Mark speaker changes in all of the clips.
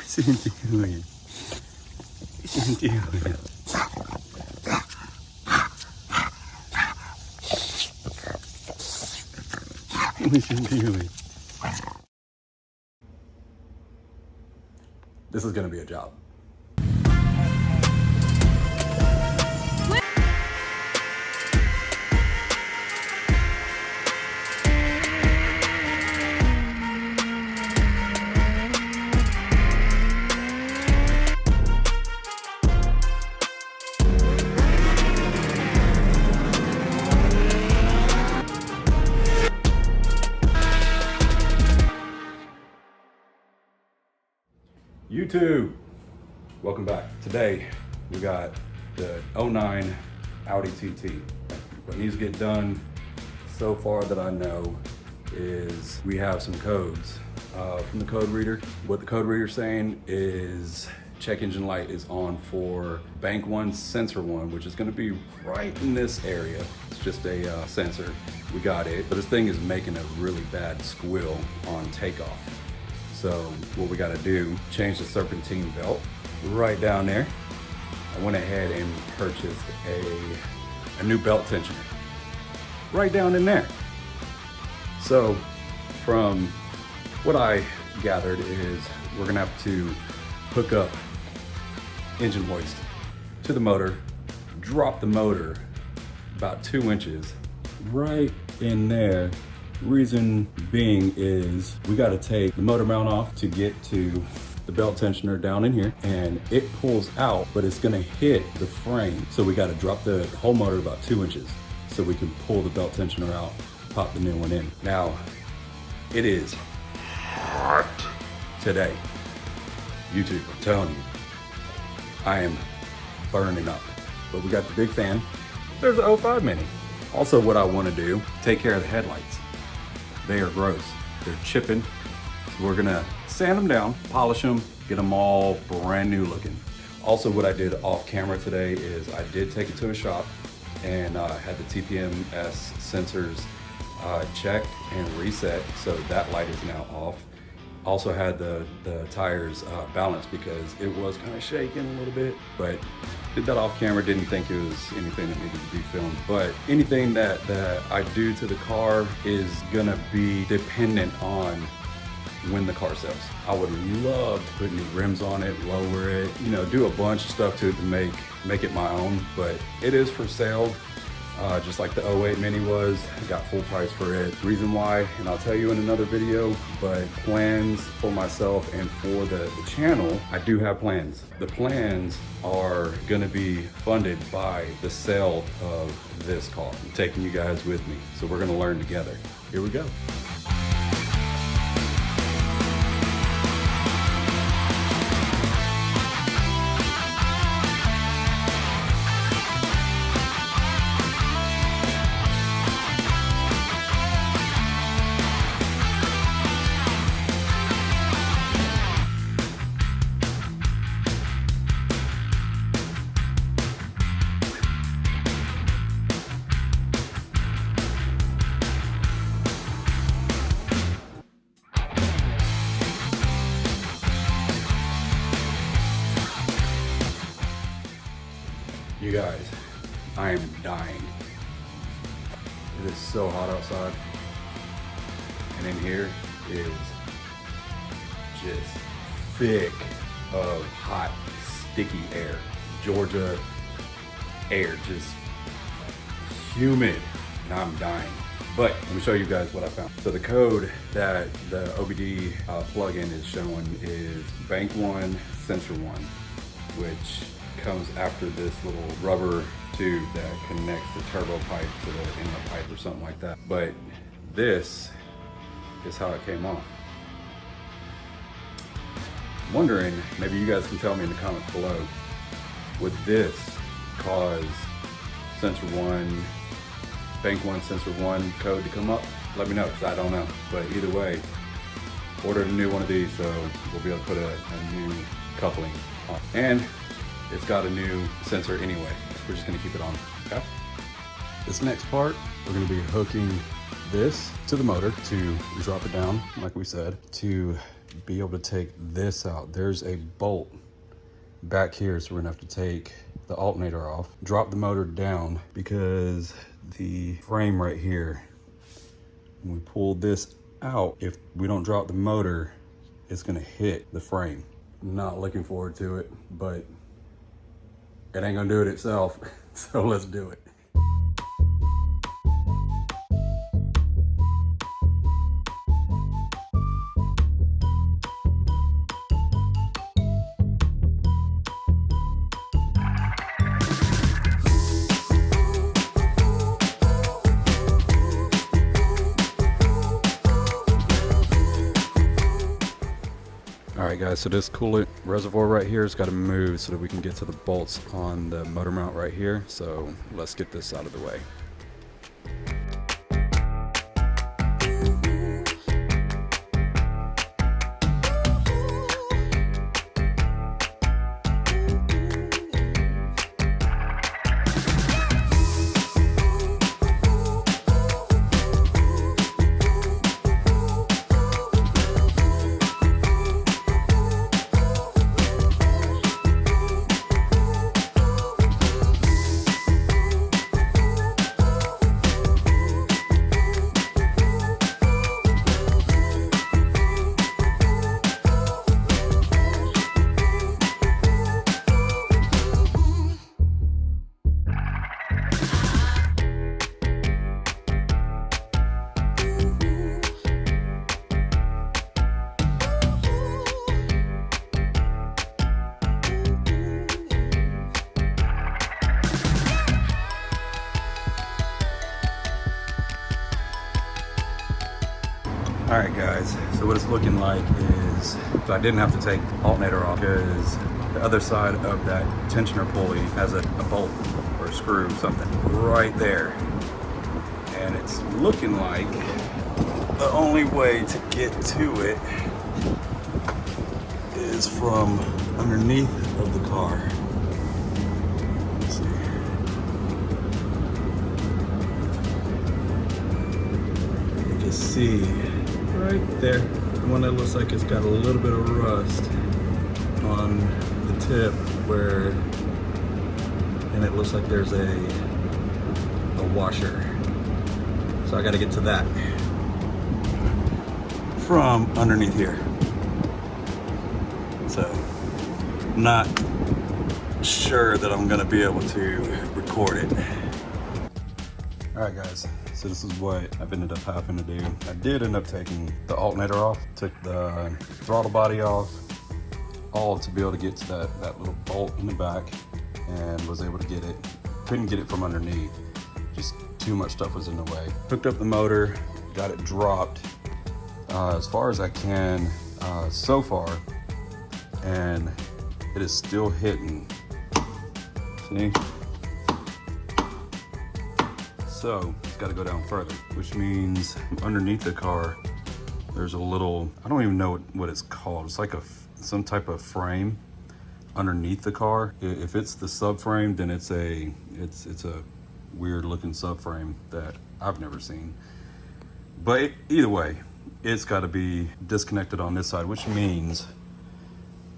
Speaker 1: Sentiunya. Sentiunya. Sentiunya. This is gonna be a job. YouTube, welcome back. Today we got the 09 Audi TT. What needs to get done so far that I know is we have some codes from the code reader. What the code reader's saying is check engine light is on for bank one, sensor one, which is gonna be right in this area. It's just a sensor. We got it, but this thing is making a really bad squeal on takeoff. So what we gotta do, change the serpentine belt right down there. I went ahead and purchased a new belt tensioner right down in there. So from what I gathered is we're gonna have to hook up engine hoist to the motor, drop the motor about 2 inches right in there. Reason being is we got to take the motor mount off to get to the belt tensioner down in here, and it pulls out, but it's going to hit the frame. So we got to drop the whole motor about 2 inches so we can pull the belt tensioner out, pop the new one in. Now, it is hot today. YouTube, I'm telling you, I am burning up. But we got the big fan. There's an 05 Mini. Also, what I want to do, take care of the headlights. They are gross. They're chipping. So we're gonna sand them down, polish them, get them all brand new looking. Also, what I did off camera today is I did take it to a shop and had the TPMS sensors checked and reset, so that light is now off. Also had the tires balanced because it was kind of shaking a little bit, but did that off camera, didn't think it was anything that needed to be filmed. But anything that I do to the car is gonna be dependent on when the car sells. I would love to put new rims on it, lower it, you know, do a bunch of stuff to it to make it my own, but it is for sale. Just like the 08 Mini was, I got full price for it. Reason why, and I'll tell you in another video, but plans for myself and for the channel, I do have plans. The plans are gonna be funded by the sale of this car. I'm taking you guys with me, so we're gonna learn together. Here we go. You guys, I am dying. It is so hot outside. And in here is just thick of hot, sticky air. Georgia air, just humid, and I'm dying. But let me show you guys what I found. So the code that the OBD plugin is showing is bank one, sensor one, which comes after this little rubber tube that connects the turbo pipe to the inlet pipe or something like that. But this is how it came off. I'm wondering, maybe you guys can tell me in the comments below, would this cause sensor one, bank one, sensor one code to come up? Let me know, because I don't know. But either way, ordered a new one of these, so we'll be able to put a new coupling on. And it's got a new sensor anyway. We're just gonna keep it on, okay? This next part, we're gonna be hooking this to the motor to drop it down, like we said, to be able to take this out. There's a bolt back here, so we're gonna have to take the alternator off, drop the motor down, because the frame right here, when we pull this out, if we don't drop the motor, it's gonna hit the frame. Not looking forward to it, but it ain't gonna do it itself. So let's do it. All right guys, so this coolant reservoir right here has got to move so that we can get to the bolts on the motor mount right here. So let's get this out of the way. All right guys, so what it's looking like is, so I didn't have to take the alternator off because the other side of that tensioner pulley has a bolt or a screw or something right there. And it's looking like the only way to get to it is from underneath of the car. Let's see. You can see right there, the one that looks like it's got a little bit of rust on the tip where, and it looks like there's a washer. So I got to get to that from underneath here. So not sure that I'm gonna be able to record it. All right guys, so this is what I've ended up having to do. I did end up taking the alternator off, took the throttle body off, all to be able to get to that little bolt in the back, and was able to get it. Couldn't get it from underneath, just too much stuff was in the way. Hooked up the motor, got it dropped as far as I can so far, and it is still hitting. See? So it's got to go down further, which means underneath the car, there's a little, I don't even know what it's called. It's like some type of frame underneath the car. If it's the subframe, then it's a weird looking subframe that I've never seen. But either way, it's got to be disconnected on this side, which means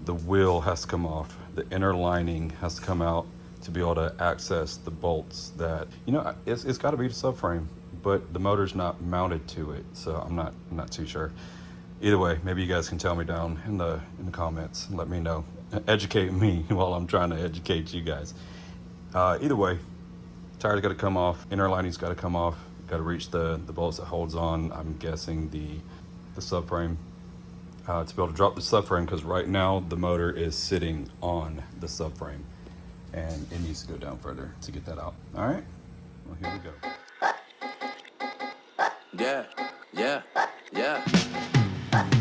Speaker 1: the wheel has to come off. The inner lining has to come out to be able to access the bolts that, you know, it's got to be the subframe, but the motor's not mounted to it, so I'm not too sure. Either way, maybe you guys can tell me down in the comments and let me know. Educate me while I'm trying to educate you guys. Either way, tire's got to come off, inner lining's got to come off, got to reach the bolts that holds on, I'm guessing the subframe, to be able to drop the subframe, because right now the motor is sitting on the subframe and it needs to go down further to get that out. All right, well, here we go.
Speaker 2: Yeah, yeah, yeah.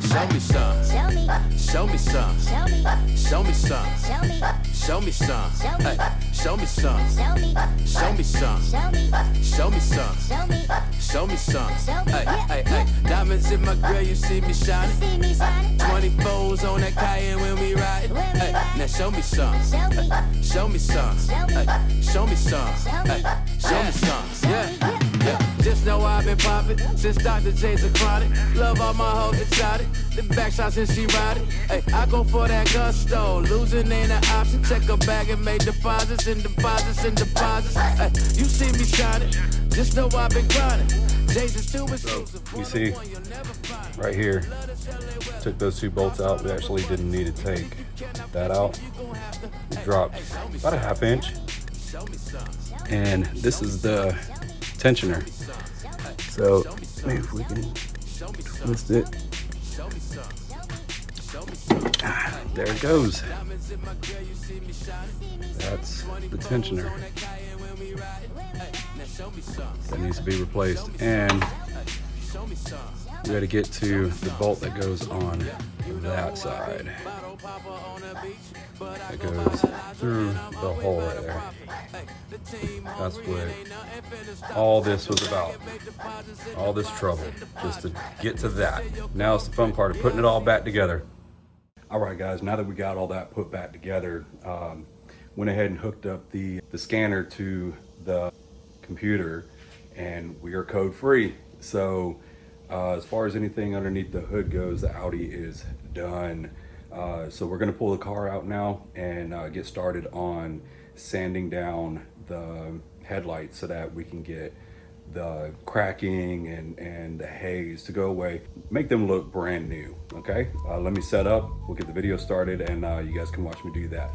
Speaker 2: Show me some. Show me. Show me some. Show me. Show me some. Show me. Show me some. Hey, show me some. Show me. Show me some. Show me. Show me some. Show me. Show me some. Hey, hey, hey. Diamonds in my grill, you see me shining. 24s on that Cayenne when we ride. Hey, now show me some. Show me some. Hey, show me some. Hey, show me some. Yeah. Yeah, just know I've been popping since Dr. J's a chronic. Love all my hoes exotic. The back shots and she ride it. Hey, I go for that gusto. Losing ain't an option. Check a bag and make deposits and deposits and deposits. Hey, you see me shining. Just know I've been grinding. J's is too exclusive.
Speaker 1: You see, right here, took those 2 bolts out. We actually didn't need to take that out. It dropped about a 1/2 inch. And this is the tensioner. So maybe if we can twist it. There it goes. That's the tensioner. That needs to be replaced. And we got to get to the bolt that goes on that side. That goes through the hole right there. That's what all this was about. All this trouble just to get to that. Now it's the fun part of putting it all back together. All right, guys, now that we got all that put back together, went ahead and hooked up the scanner to the computer, and we are code free. So as far as anything underneath the hood goes, the Audi is done. So we're gonna pull the car out now and get started on sanding down the headlights so that we can get the cracking and the haze to go away, make them look brand new. Okay, let me set up, we'll get the video started, and you guys can watch me do that.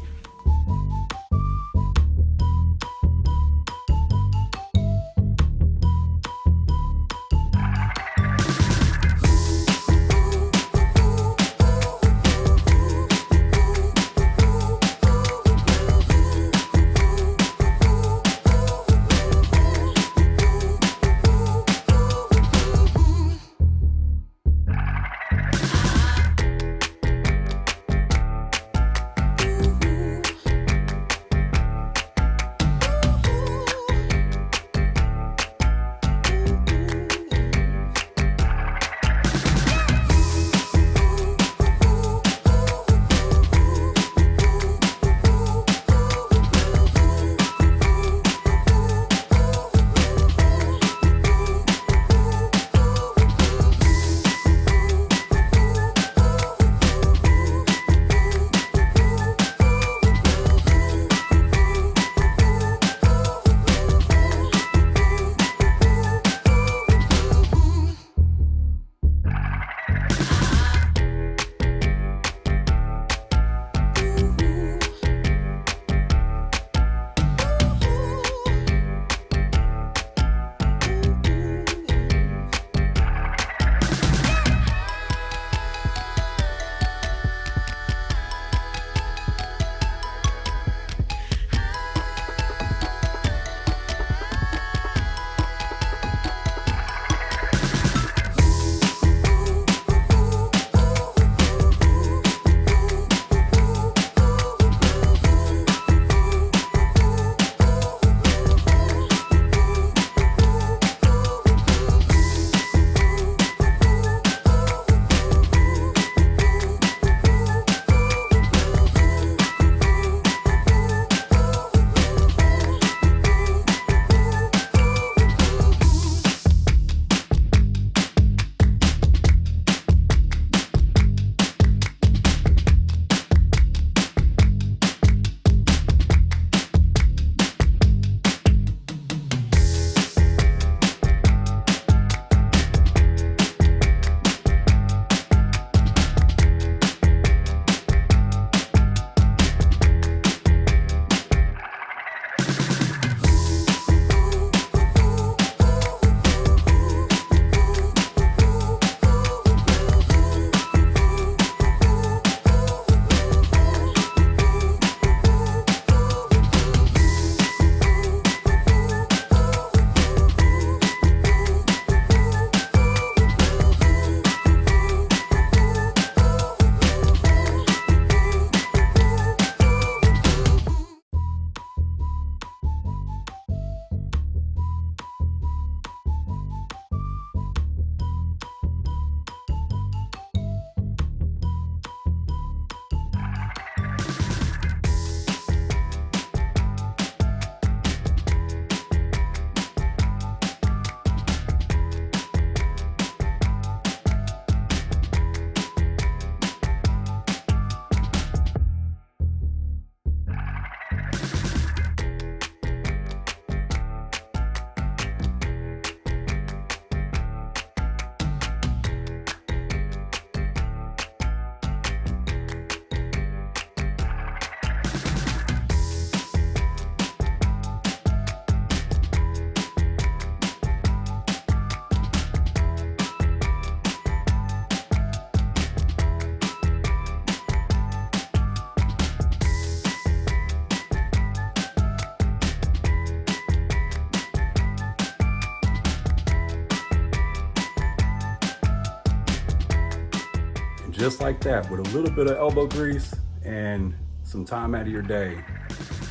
Speaker 1: just like that, with a little bit of elbow grease and some time out of your day,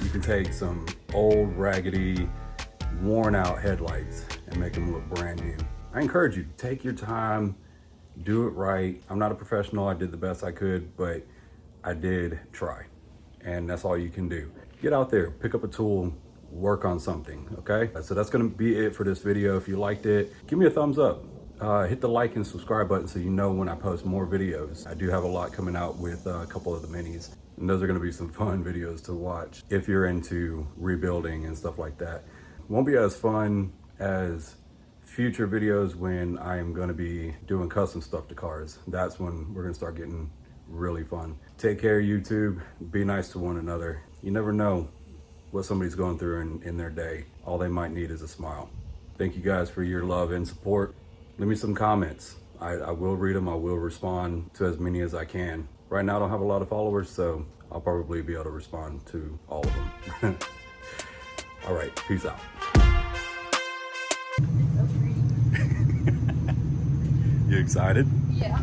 Speaker 1: you can take some old, raggedy, worn out headlights and make them look brand new. I encourage you to take your time, do it right. I'm not a professional, I did the best I could, but I did try. And that's all you can do. Get out there, pick up a tool, work on something, okay? So that's gonna be it for this video. If you liked it, give me a thumbs up. Hit the like and subscribe button so you know when I post more videos. I do have a lot coming out with a couple of the minis, and those are gonna be some fun videos to watch if you're into rebuilding and stuff like that. Won't be as fun as future videos when I am gonna be doing custom stuff to cars. That's when we're gonna start getting really fun. Take care, YouTube. Be nice to one another. You never know what somebody's going through in their day. All they might need is a smile. Thank you guys for your love and support. Leave me some comments. I will read them. I will respond to as many as I can. Right now I don't have a lot of followers, so I'll probably be able to respond to all of them. All right, peace out.
Speaker 3: It's so pretty.
Speaker 1: You excited?
Speaker 3: Yeah.